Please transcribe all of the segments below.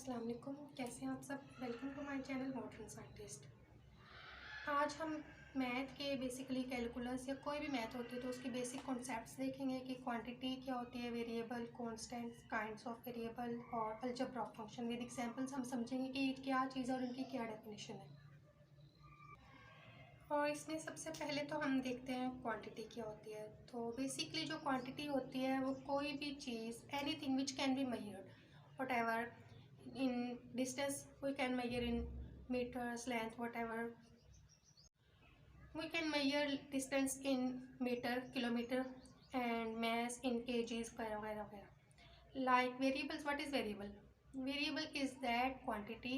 अस्सलाम वालेकुम, कैसे हैं आप सब। Welcome to my channel modern scientist. आज हम मैथ के बेसिकली कैलकुलस या कोई भी मैथ होती है तो उसके बेसिक कॉन्सेप्ट्स देखेंगे कि क्वांटिटी क्या होती है, variable, constant, kinds of variable और algebra of function. With examples हम समझेंगे कि ये क्या चीज़ है और इनकी क्या डेफिनेशन है। और इसमें सबसे पहले तो हम देखते हैं क्वांटिटी क्या होती है। तो बेसिकली जो क्वांटिटी होती है वो कोई भी चीज़, anything which can be measured, whatever in distance we can measure in meters, length, whatever we can measure distance in meter, kilometer and mass in kgs वगैरह वगैरह। Like variables, what is variable? Variable is that quantity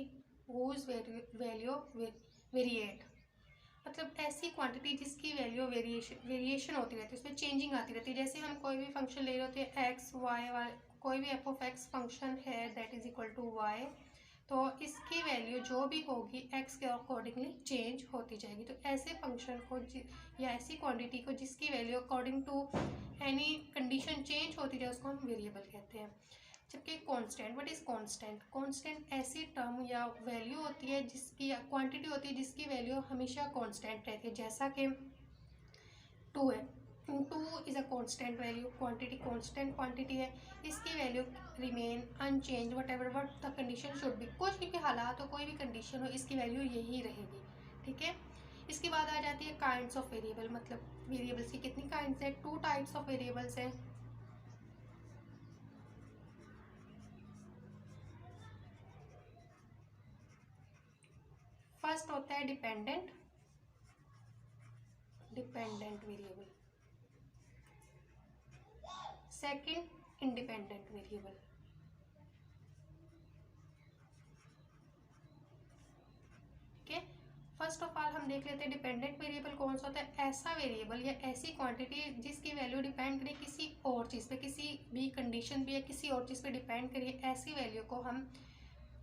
whose value variate, मतलब ऐसी quantity जिसकी value variation होती रहती है, उसमें changing आती रहती है। जैसे हम कोई भी फंक्शन ले रहे होते हैं एक्स वाई, कोई भी एफ ऑफ एक्स फंक्शन है that is equal to y, तो इसकी वैल्यू जो भी होगी एक्स के अकॉर्डिंगली चेंज होती जाएगी। तो ऐसे फंक्शन को या ऐसी क्वांटिटी को जिसकी value according to any condition change होती जाए उसको हम वेरिएबल कहते हैं। जबकि constant, what is constant? Constant ऐसी टर्म या वैल्यू होती है जिसकी क्वांटिटी होती है जिसकी वैल्यू हमेशा कांस्टेंट रहती है। जैसा कि 2 है, 2 is a constant value, quantity constant quantity है, इसकी value remain unchanged whatever what the condition should be. कुछ भी हालात हो, कोई भी कंडीशन हो, इसकी वैल्यू यही रहेगी। ठीक है। इसके बाद आ जाती है काइंड्स ऑफ वेरिएबल, मतलब वेरिएबल्स की कितनी काइंड्स है। 2 टाइप्स ऑफ वेरिएबल्स हैं। फर्स्ट होता है dependent variable, second independent variable. ठीक है। फर्स्ट ऑफ ऑल हम देख लेते हैं डिपेंडेंट वेरिएबल कौन सा होता है। ऐसा वेरिएबल या ऐसी क्वांटिटी जिसकी वैल्यू डिपेंड करे किसी और चीज़ पे, किसी भी कंडीशन पे या किसी और चीज़ पे डिपेंड करिए, ऐसी वैल्यू को हम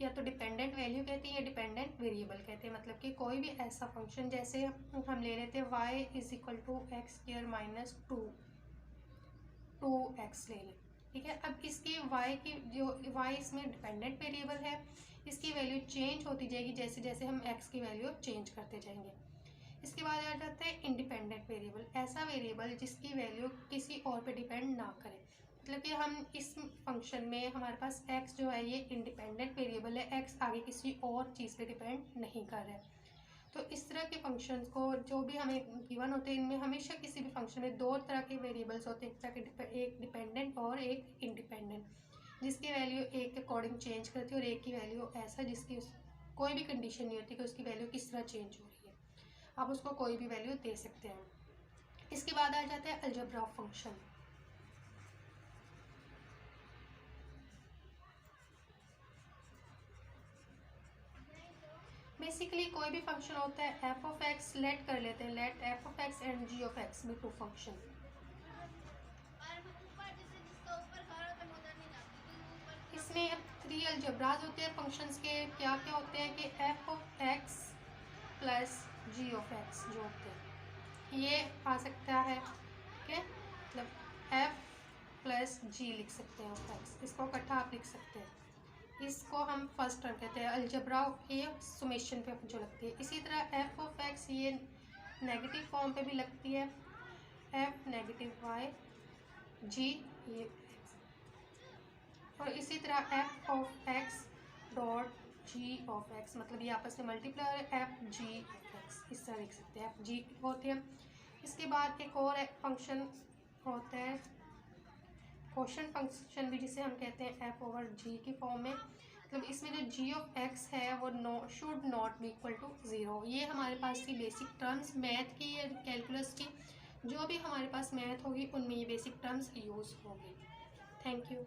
या तो डिपेंडेंट वैल्यू कहते हैं या डिपेंडेंट वेरिएबल कहते हैं। मतलब कि कोई भी ऐसा फंक्शन, जैसे हम ले लेते हैं y is equal to x square minus 2x ले लें। ठीक है। अब इसकी y की जो y इसमें डिपेंडेंट वेरिएबल है, इसकी वैल्यू चेंज होती जाएगी जैसे जैसे हम x की वैल्यू चेंज करते जाएंगे। इसके बाद आ जाता है इंडिपेंडेंट वेरिएबल, ऐसा वेरिएबल जिसकी वैल्यू किसी और पे डिपेंड ना करे। मतलब कि हम इस फंक्शन में हमारे पास x जो है ये इंडिपेंडेंट वेरिएबल है, x आगे किसी और चीज़ पे डिपेंड नहीं कर रहा है। तो इस तरह के फंक्शंस को जो भी हमें गिवन होते हैं, इनमें हमेशा किसी भी फंक्शन में 2 तरह के वेरिएबल्स होते हैं, एक डिपेंडेंट और एक इंडिपेंडेंट, जिसकी वैल्यू एक के अकॉर्डिंग चेंज करती है और एक की वैल्यू ऐसा जिसकी कोई भी कंडीशन नहीं होती कि उसकी वैल्यू किस तरह चेंज हो रही है, आप उसको कोई भी वैल्यू दे सकते हैं। इसके बाद आ जाता है अलजेब्रा ऑफ फंक्शन। बेसिकली कोई भी फंक्शन होता है एफ ऑफ एक्स, लेट कर लेते हैं, let f of x and g of x be 2 function. इसमें अब 3 अलजेब्राज होते हैं फंक्शंस के। क्या क्या होते हैं कि f of x plus g of x जो होते हैं ये आ सकता है। ठीक है। मतलब एफ प्लस जी लिख सकते हैं ऑफ एक्स, इसको इकट्ठा आप लिख सकते हैं। इसको हम फर्स्ट टर्म कहते हैं अलजेब्रा, ये सुमेशन पे जो लगती है। इसी तरह एफ ऑफ एक्स ये नेगेटिव फॉर्म पे भी लगती है, एफ नेगेटिव वाई जी ये, और इसी तरह F of x dot G of x, मतलब ये आपस में मल्टीप्लाई है, एफ जी ऑफ एक्स इस तरह लिख सकते हैं, एफ जी होती है। इसके बाद एक और फंक्शन होता है क्वोशंट फंक्शन भी, जिसे हम कहते हैं एफ ओवर जी की फॉर्म में। मतलब इसमें जो जी ऑफ एक्स है वो should not be equal to 0। ये हमारे पास की बेसिक टर्म्स मैथ की या कैलकुलस की, जो भी हमारे पास मैथ होगी उनमें ये बेसिक टर्म्स यूज़ होगी। Thank you.